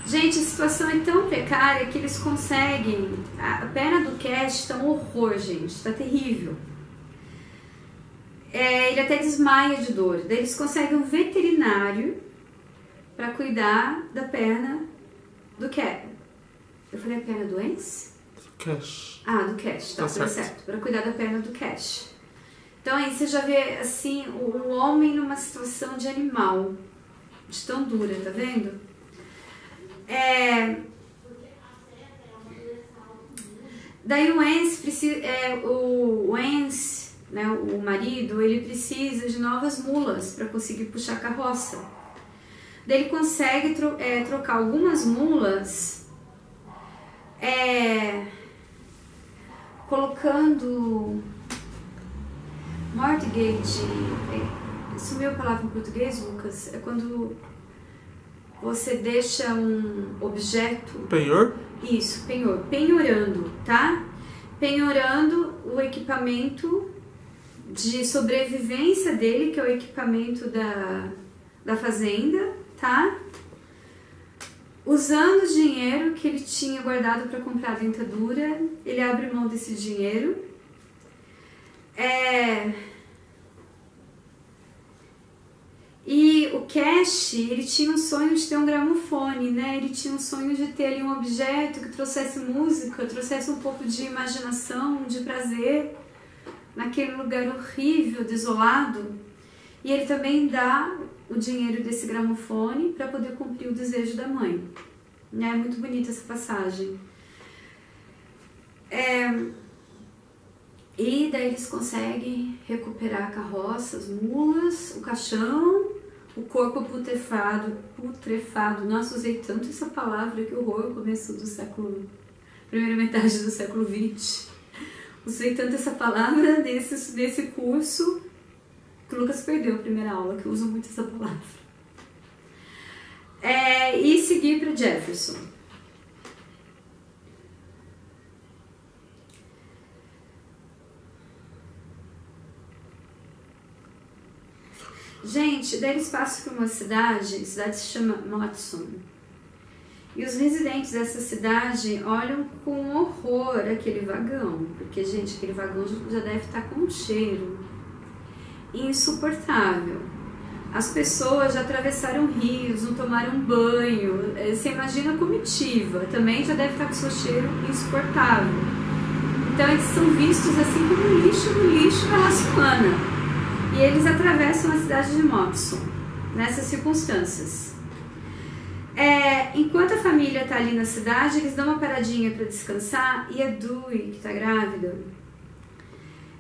Gente, a situação é tão precária que eles conseguem... A perna do Cash tá um horror, gente, tá terrível. Ele até desmaia de dor. Daí eles conseguem um veterinário para cuidar da perna do Cash. Eu falei a perna do Ansel? Cash. Do Cash, tá certo. Para cuidar da perna do Cash. Então aí você já vê assim o homem numa situação de animal, de tão dura, tá vendo? Daí o Wance, né, o marido, ele precisa de novas mulas para conseguir puxar a carroça. Daí ele consegue trocar algumas mulas, colocando mortgage. Sumiu a palavra em português, Lucas? É quando você deixa um objeto... Penhor? Isso, penhor. Penhorando, tá? Penhorando o equipamento de sobrevivência dele, que é o equipamento da fazenda, tá? Usando o dinheiro que ele tinha guardado para comprar a dentadura, ele abre mão desse dinheiro. E o Cash, ele tinha um sonho de ter um gramofone, né? Ele tinha um sonho de ter ali um objeto que trouxesse música, trouxesse um pouco de imaginação, de prazer, naquele lugar horrível, desolado. E ele também dá o dinheiro desse gramofone para poder cumprir o desejo da mãe. É muito bonita essa passagem. E daí eles conseguem recuperar a carroça, as mulas, o caixão, o corpo putrefado. Nossa, usei tanto essa palavra, que horror, começo do primeira metade do século XX. Usei tanto essa palavra nesse curso, que o Lucas perdeu a primeira aula, que eu uso muito essa palavra. E seguir para Jefferson. Gente, daí eles passam por uma cidade, a cidade se chama Motson. E os residentes dessa cidade olham com horror aquele vagão, porque, gente, aquele vagão já deve estar com um cheiro insuportável. As pessoas já atravessaram rios, não tomaram banho. Você imagina a comitiva, também já deve estar com seu cheiro insuportável. Então eles são vistos assim como lixo no lixo da raça humana. E eles atravessam a cidade de Motson nessas circunstâncias. Enquanto a família está ali na cidade, eles dão uma paradinha para descansar e a Dewey, que está grávida,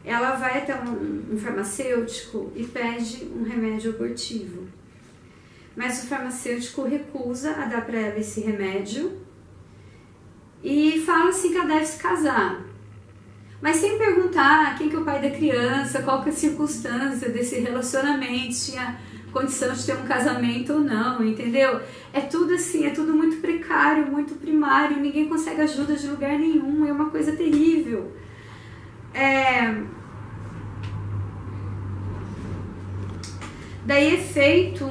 ela vai até um farmacêutico e pede um remédio abortivo. Mas o farmacêutico recusa a dar para ela esse remédio e fala assim que ela deve se casar. Mas sem perguntar quem que é o pai da criança, qual que é a circunstância desse relacionamento, tinha condição de ter um casamento ou não, entendeu? É tudo assim, é tudo muito precário, muito primário, ninguém consegue ajuda de lugar nenhum, é uma coisa terrível. Daí é feito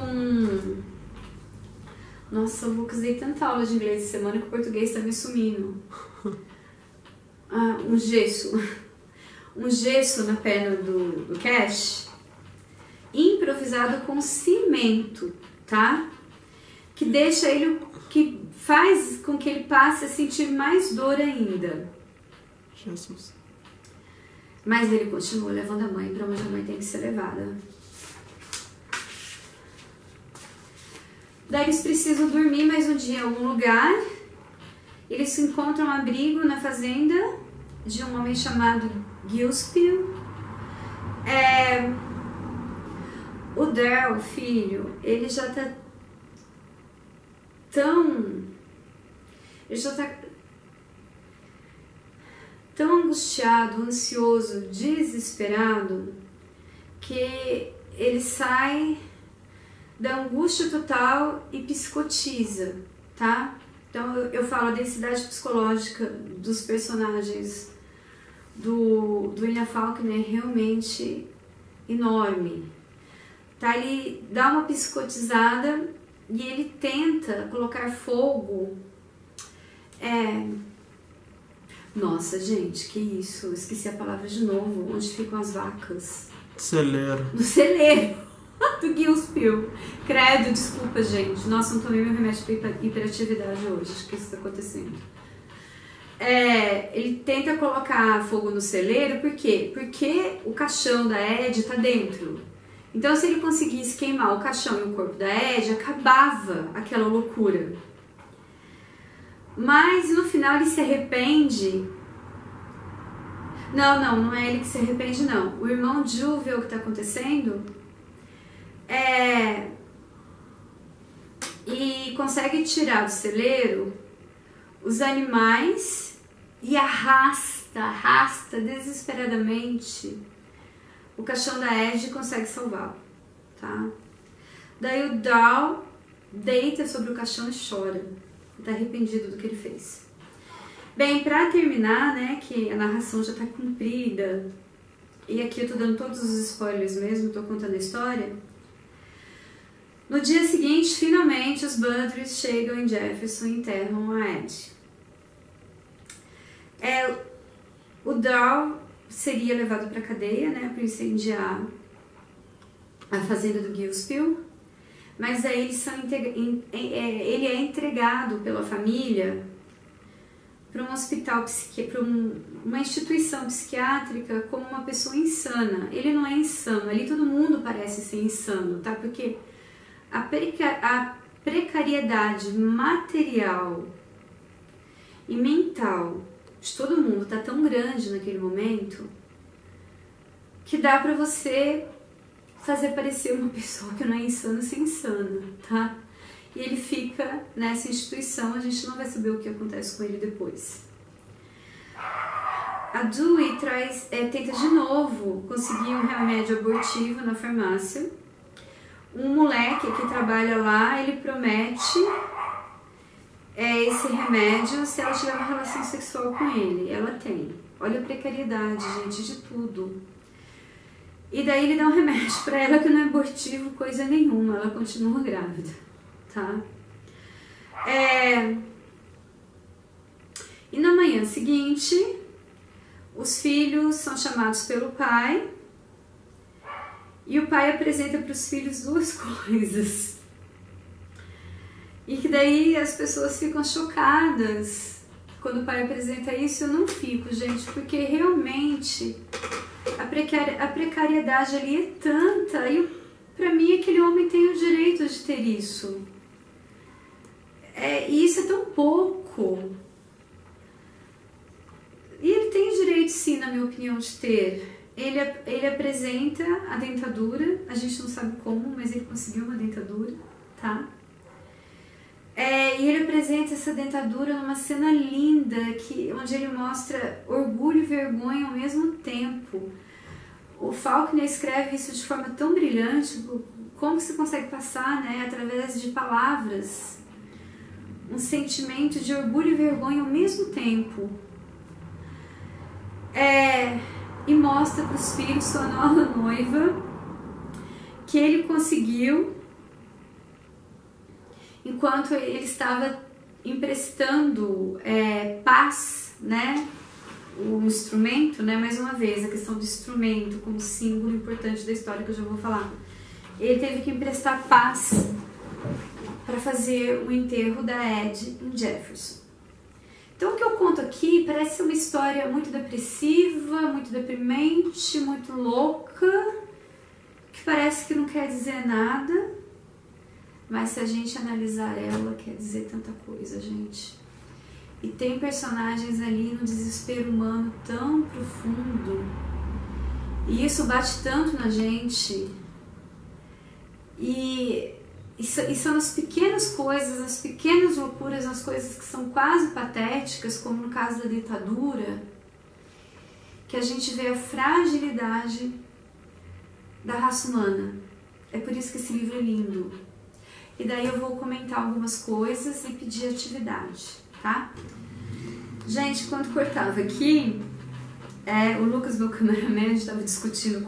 Nossa, Lucas, dei tanta aula de inglês essa semana que o português está me sumindo. Um gesso. Um gesso na perna do Cash, improvisado com cimento, tá? Que deixa ele, que faz com que ele passe a sentir mais dor ainda. Jesus. Mas ele continua levando a mãe para onde a mãe tem que ser levada. Daí eles precisam dormir mais um dia em algum lugar. Eles encontram um abrigo na fazenda de um homem chamado Gillespie. O Daryl, filho, ele já tá tão angustiado, ansioso, desesperado, que ele sai da angústia total e psicotiza, tá? Então eu falo a densidade psicológica dos personagens do William Faulkner é realmente enorme. Tá? Ele dá uma psicotizada e ele tenta colocar fogo. Nossa, gente, que isso? Eu esqueci a palavra de novo. Onde ficam as vacas? Celeiro. No celeiro do Gillespie. Credo, desculpa, gente. Nossa, não tomei meu remédio para hiperatividade hoje. Acho que isso está acontecendo. Ele tenta colocar fogo no celeiro, por quê? Porque o caixão da Ed está dentro. Então, se ele conseguisse queimar o caixão e o corpo da Ed, acabava aquela loucura. Mas no final ele se arrepende. Não é ele que se arrepende, não. O irmão Jill vê o que está acontecendo e consegue tirar do celeiro os animais e arrasta desesperadamente o caixão da Ed e consegue salvá-lo, tá? Daí o Daryl deita sobre o caixão e chora. Tá arrependido do que ele fez. Bem, pra terminar, né, que a narração já tá cumprida, e aqui eu tô dando todos os spoilers mesmo, tô contando a história. No dia seguinte, finalmente, os Budrys chegam em Jefferson e enterram a Ed. O Daryl seria levado pra cadeia, né, pra incendiar a fazenda do Gillespie. Mas aí ele é entregado pela família para um hospital, para uma instituição psiquiátrica como uma pessoa insana. Ele não é insano, ali todo mundo parece ser insano, tá? Porque a precariedade material e mental de todo mundo tá tão grande naquele momento que dá para você fazer parecer uma pessoa que não é insana ser insana, tá? E ele fica nessa instituição, a gente não vai saber o que acontece com ele depois. A Dewey tenta de novo conseguir um remédio abortivo na farmácia. Um moleque que trabalha lá, ele promete esse remédio se ela tiver uma relação sexual com ele. Ela tem. Olha a precariedade, gente, de tudo. E daí ele dá um remédio pra ela que não é abortivo, coisa nenhuma, ela continua grávida, tá? E na manhã seguinte, os filhos são chamados pelo pai e o pai apresenta para os filhos duas coisas. E que daí as pessoas ficam chocadas quando o pai apresenta isso. Eu não fico, gente, porque realmente a precariedade ali é tanta e pra mim aquele homem tem o direito de ter isso. E isso é tão pouco. E ele tem o direito, sim, na minha opinião, de ter. Ele apresenta a dentadura, a gente não sabe como, mas ele conseguiu uma dentadura, tá? E ele apresenta essa dentadura numa cena linda, onde ele mostra orgulho e vergonha ao mesmo tempo. O Faulkner escreve isso de forma tão brilhante, como se consegue passar, né, através de palavras, um sentimento de orgulho e vergonha ao mesmo tempo. E mostra para os filhos, sua nova noiva, que ele conseguiu, enquanto ele estava emprestando paz, né, o instrumento, né, mais uma vez, a questão do instrumento como símbolo importante da história que eu já vou falar. Ele teve que emprestar paz para fazer o enterro da Ed em Jefferson. Então o que eu conto aqui parece ser uma história muito depressiva, muito deprimente, muito louca, que parece que não quer dizer nada, mas se a gente analisar ela, quer dizer tanta coisa, gente. E tem personagens ali no desespero humano tão profundo, e isso bate tanto na gente, e são as pequenas coisas, as pequenas loucuras, as coisas que são quase patéticas, como no caso da ditadura, que a gente vê a fragilidade da raça humana. É por isso que esse livro é lindo. E daí eu vou comentar algumas coisas e pedir atividade, tá? Gente, quando cortava aqui, o Lucas, meu cameraman, a gente estava discutindo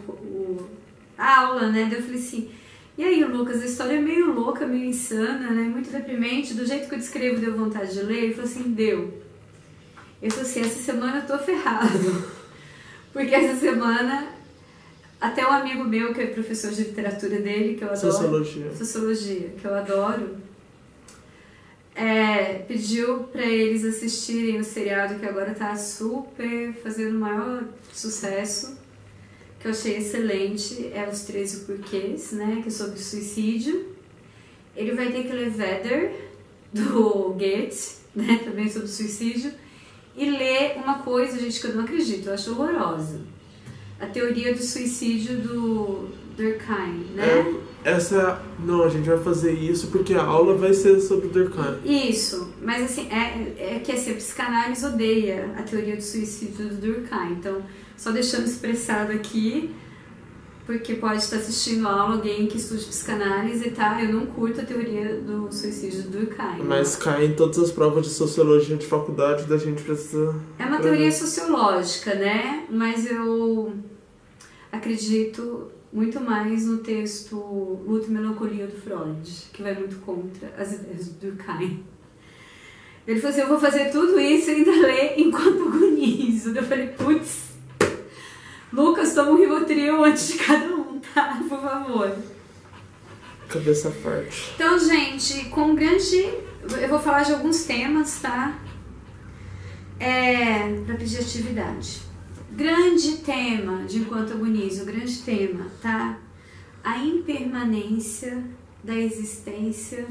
a aula, né? Daí eu falei assim, e aí, Lucas, a história é meio louca, meio insana, né? Muito deprimente, do jeito que eu descrevo deu vontade de ler. Ele falou assim, deu. Eu falei assim, essa semana eu tô ferrado. Porque essa semana, até um amigo meu, que é professor de literatura dele, que eu adoro... Sociologia, que eu adoro, pediu pra eles assistirem o seriado que agora tá super fazendo o maior sucesso, que eu achei excelente, Os 13 Porquês, né, que é sobre suicídio. Ele vai ter que ler Werther, do Goethe, né, também sobre suicídio, e ler uma coisa, gente, que eu não acredito, eu acho horrorosa. A teoria do suicídio do Durkheim, né? Não, a gente vai fazer isso porque a aula vai ser sobre Durkheim. Isso, mas assim, que assim, a psicanálise odeia a teoria do suicídio do Durkheim, então, só deixando expressado aqui, porque pode estar assistindo a aula alguém que estude psicanálise, tá? Eu não curto a teoria do suicídio do Durkheim. Mas cai em todas as provas de sociologia de faculdade, da gente precisa... É uma teoria sociológica, né? Mas eu acredito muito mais no texto Luto e Melancolia do Freud, que vai muito contra as ideias do Durkheim. Ele falou assim, eu vou fazer tudo isso e ainda ler enquanto agonizo. Eu falei, putz, Lucas, toma um Rivotril antes de cada um, tá? Por favor. Cabeça forte. Então, gente, eu vou falar de alguns temas, tá? Pra pedir atividade. Grande tema de Enquanto Agonizo, grande tema, tá? A impermanência da existência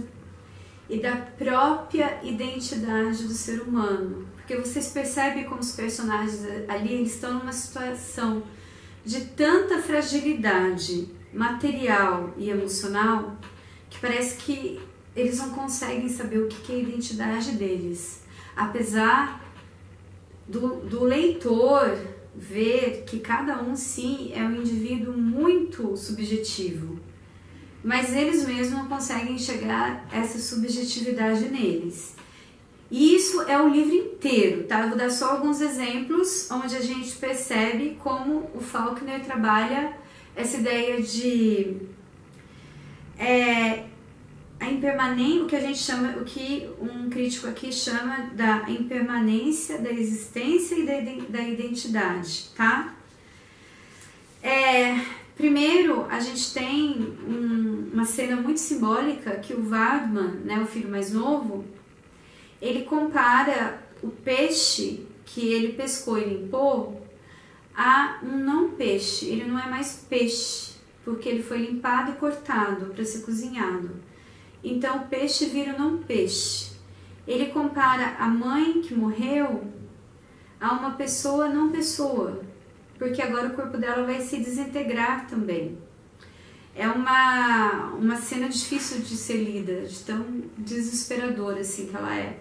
e da própria identidade do ser humano. Porque vocês percebem como os personagens ali, eles estão numa situação de tanta fragilidade material e emocional que parece que eles não conseguem saber o que é a identidade deles. Apesar do leitor ver que cada um, sim, é um indivíduo muito subjetivo, mas eles mesmos não conseguem enxergar essa subjetividade neles. E isso é o livro inteiro, tá? Eu vou dar só alguns exemplos onde a gente percebe como o Faulkner trabalha essa ideia de a impermanência, o que a gente chama, o que um crítico aqui chama da impermanência da existência e da identidade, tá? Primeiro, a gente tem uma cena muito simbólica que o Vardman, né, o filho mais novo, ele compara o peixe que ele pescou e limpou a um não peixe. Ele não é mais peixe, porque ele foi limpado e cortado para ser cozinhado. Então o peixe vira um não peixe. Ele compara a mãe que morreu a uma pessoa não pessoa, porque agora o corpo dela vai se desintegrar também. É uma cena difícil de ser lida, de tão desesperadora assim que ela é.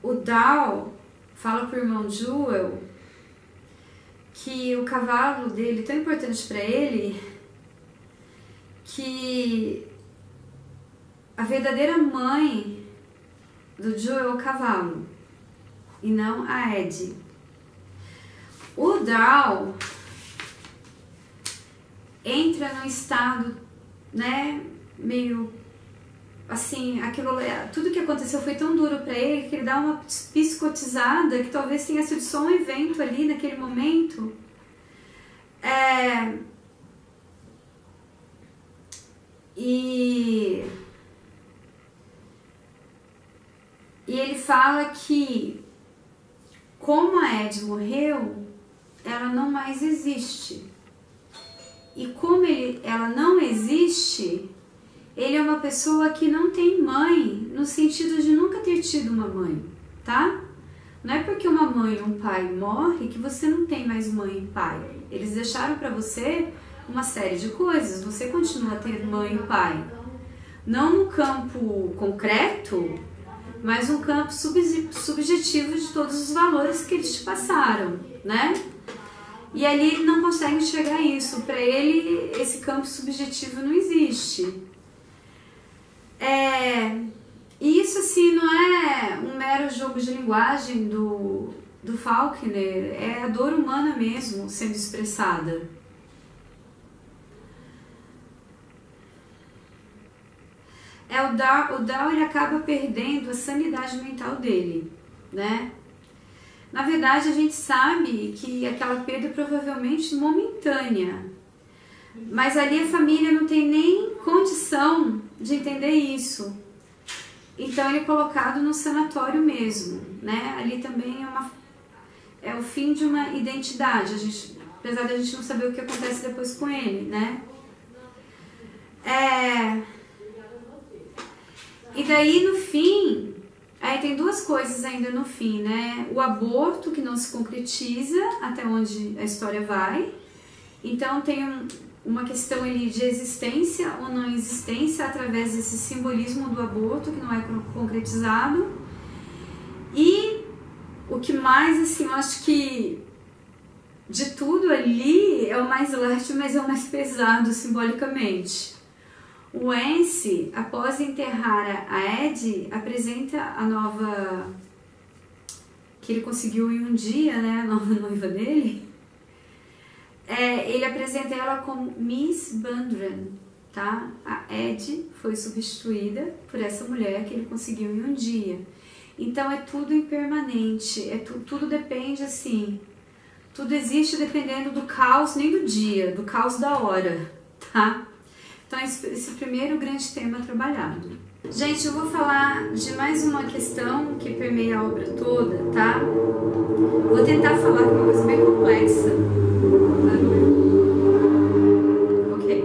O Dal fala pro irmão Joel que o cavalo dele é tão importante para ele que a verdadeira mãe do Joel é o cavalo e não a Eddie. O Dal entra num estado, né, meio assim, tudo que aconteceu foi tão duro para ele que ele dá uma psicotizada que talvez tenha sido só um evento ali naquele momento. E ele fala que como a Ed morreu, ela não mais existe. E como ela não existe, ele é uma pessoa que não tem mãe, no sentido de nunca ter tido uma mãe, tá? Não é porque uma mãe ou um pai morre que você não tem mais mãe e pai. Eles deixaram para você uma série de coisas, você continua a ter mãe e pai. Não no campo concreto, mas um campo subjetivo de todos os valores que eles te passaram, né? E ali ele não consegue enxergar isso. Para ele, esse campo subjetivo não existe. E isso, assim, não é um mero jogo de linguagem do Faulkner, é a dor humana mesmo sendo expressada. O Dal ele acaba perdendo a sanidade mental dele, né? Na verdade, a gente sabe que aquela perda é provavelmente momentânea, mas ali a família não tem nem condição de entender isso. Então ele é colocado no sanatório mesmo, né? Ali também é o fim de uma identidade, apesar de a gente não saber o que acontece depois com ele, né? E daí no fim, aí tem duas coisas ainda no fim, né? O aborto que não se concretiza, até onde a história vai. Então tem uma questão ali de existência ou não existência através desse simbolismo do aborto que não é concretizado. E o que mais, assim, eu acho que de tudo ali é o mais leve, mas é o mais pesado simbolicamente. O Ence, após enterrar a Ed, apresenta a nova que ele conseguiu em um dia, né, a nova noiva dele. Ele apresenta ela como Miss Bundren, tá? A Ed foi substituída por essa mulher que ele conseguiu em um dia. Então é tudo impermanente, tudo depende assim, tudo existe dependendo do caos, nem do dia, do caos da hora, tá? Então esse é o primeiro grande tema trabalhado. Gente, eu vou falar de mais uma questão que permeia a obra toda, tá? Vou tentar falar de uma coisa bem complexa. Ok.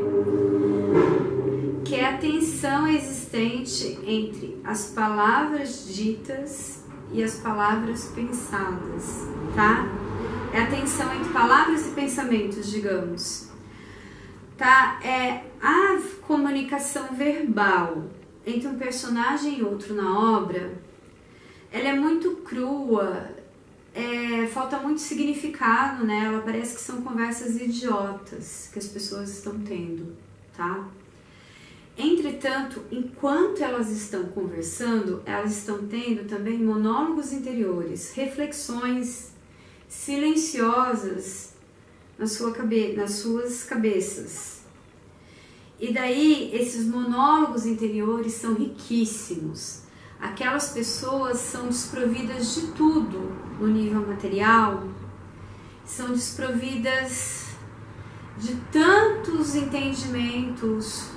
Que é a tensão existente entre as palavras ditas e as palavras pensadas, tá? É a tensão entre palavras e pensamentos, digamos. Tá? A comunicação verbal entre um personagem e outro na obra, ela é muito crua, falta muito significado nela, parece que são conversas idiotas que as pessoas estão tendo, tá? Entretanto, enquanto elas estão conversando, elas estão tendo também monólogos interiores, reflexões silenciosas nas suas cabeças. E daí, esses monólogos interiores são riquíssimos. Aquelas pessoas são desprovidas de tudo no nível material, são desprovidas de tantos entendimentos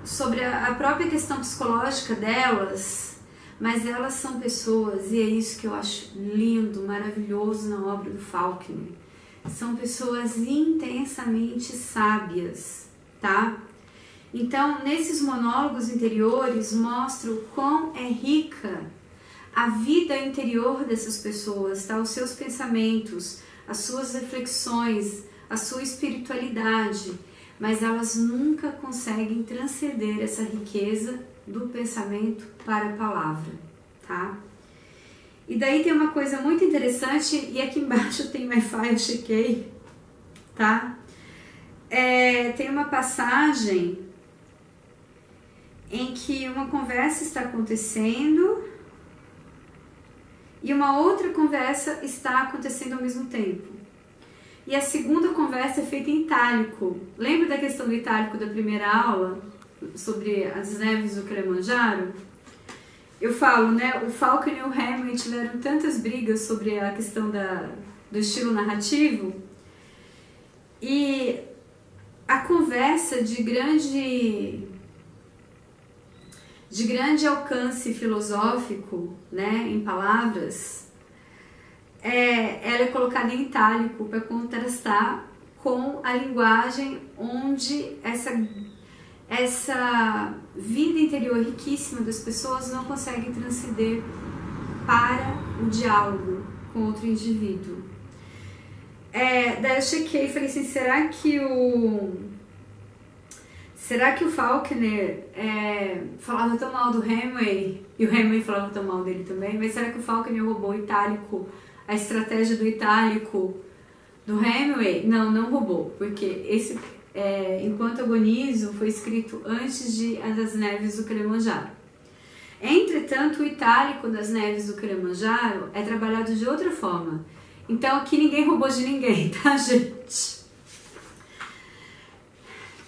sobre a própria questão psicológica delas, mas elas são pessoas, e é isso que eu acho lindo, maravilhoso na obra do Faulkner, são pessoas intensamente sábias, tá? Então, nesses monólogos interiores, mostra o quão é rica a vida interior dessas pessoas, tá? Os seus pensamentos, as suas reflexões, a sua espiritualidade, mas elas nunca conseguem transcender essa riqueza do pensamento para a palavra, tá? E daí tem uma coisa muito interessante, e aqui embaixo tem Wi-Fi, eu chequei, tá? Tem uma passagem em que uma conversa está acontecendo e uma outra conversa está acontecendo ao mesmo tempo. E a segunda conversa é feita em itálico. Lembra da questão do itálico da primeira aula? Sobre as neves do Kilimanjaro? Eu falo, né? O Faulkner e o Hemingway tiveram tantas brigas sobre a questão do estilo narrativo. E a conversa de grande alcance filosófico, né? Em palavras, ela é colocada em itálico para contrastar com a linguagem onde essa vida interior riquíssima das pessoas não consegue transcender para o diálogo com outro indivíduo. Daí eu chequei e falei assim, será que o Faulkner falava tão mal do Hemingway, e o Hemingway falava tão mal dele também, mas será que o Faulkner roubou o itálico, a estratégia do itálico do Hemingway? Não roubou, porque esse Enquanto Agonizo foi escrito antes de Das Neves do Kilimanjaro. Entretanto, o itálico das Neves do Kilimanjaro é trabalhado de outra forma. Então aqui ninguém roubou de ninguém, tá, gente?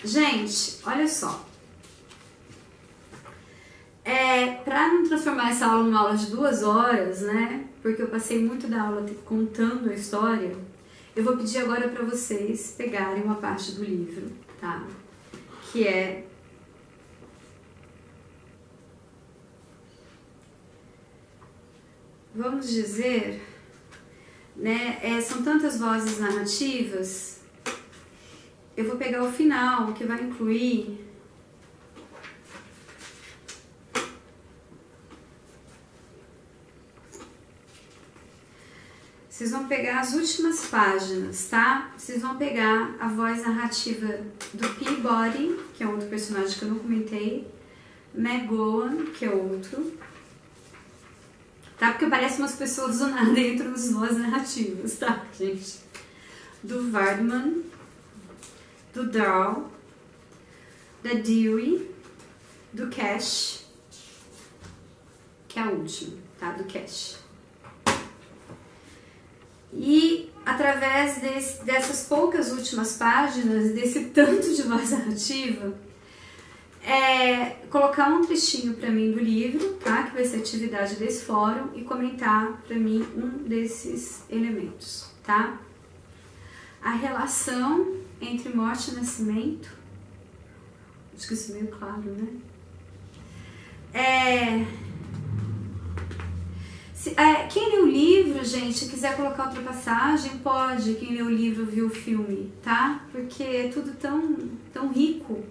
Gente, olha só. Para não transformar essa aula numa aula de 2 horas, né? Porque eu passei muito da aula contando a história. Eu vou pedir agora para vocês pegarem uma parte do livro, tá? Que é... Vamos dizer, né? São tantas vozes narrativas. Eu vou pegar o final, que vai incluir... Vocês vão pegar as últimas páginas, tá? Vocês vão pegar a voz narrativa do Peabody, que é outro personagem que eu não comentei, McGowan, que é outro, tá? Porque parece umas pessoas do nada entram nas vozes narrativas, tá, gente? Do Vardman, do Dahl, da Dewey, do Cash, que é a última, tá? Do Cash. E através dessas poucas últimas páginas, desse tanto de voz narrativa, colocar um trechinho para mim do livro, tá? Que vai ser a atividade desse fórum, e comentar para mim um desses elementos, tá? A relação entre morte e nascimento. Acho que isso é meio claro, né? Quem lê o livro, gente, quiser colocar outra passagem, pode. Quem lê o livro viu o filme, tá? Porque é tudo tão rico.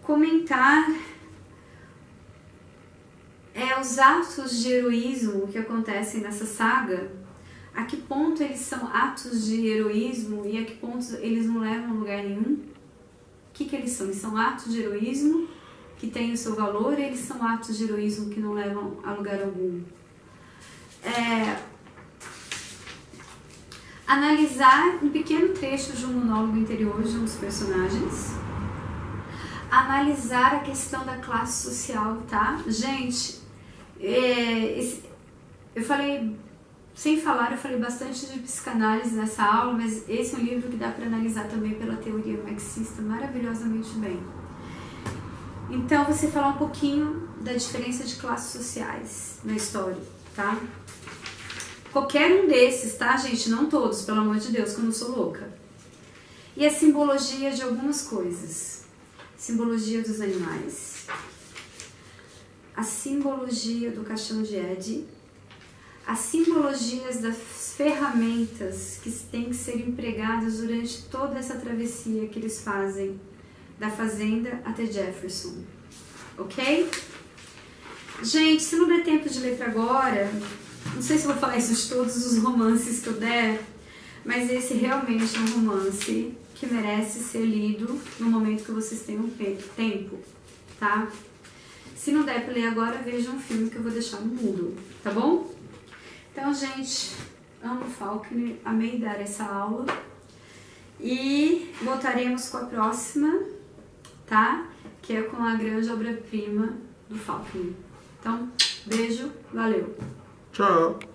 Comentar os atos de heroísmo que acontecem nessa saga, a que ponto eles são atos de heroísmo e a que ponto eles não levam a lugar nenhum. O que eles são? Eles são atos de heroísmo que têm o seu valor, eles são atos de heroísmo que não levam a lugar algum. Analisar um pequeno trecho de um monólogo interior de um dos personagens. Analisar a questão da classe social, tá? Gente, eu falei, sem falar, eu falei bastante de psicanálise nessa aula, mas esse é um livro que dá para analisar também pela teoria marxista maravilhosamente bem. Então, você falar um pouquinho da diferença de classes sociais na história, tá? Qualquer um desses, tá, gente? Não todos, pelo amor de Deus, que eu não sou louca. E a simbologia de algumas coisas. Simbologia dos animais. A simbologia do caixão de Ed. As simbologias das ferramentas que têm que ser empregadas durante toda essa travessia que eles fazem da fazenda até Jefferson, ok? Gente, se não der tempo de ler pra agora, não sei se eu vou falar isso de todos os romances que eu der, mas esse realmente é um romance que merece ser lido no momento que vocês tenham tempo, tá? Se não der pra ler agora, veja um filme que eu vou deixar no mudo, tá bom? Então, gente, amo Faulkner, amei dar essa aula e voltaremos com a próxima, tá? Que é com a grande obra-prima do Faulkner. Então, beijo, valeu! Tchau!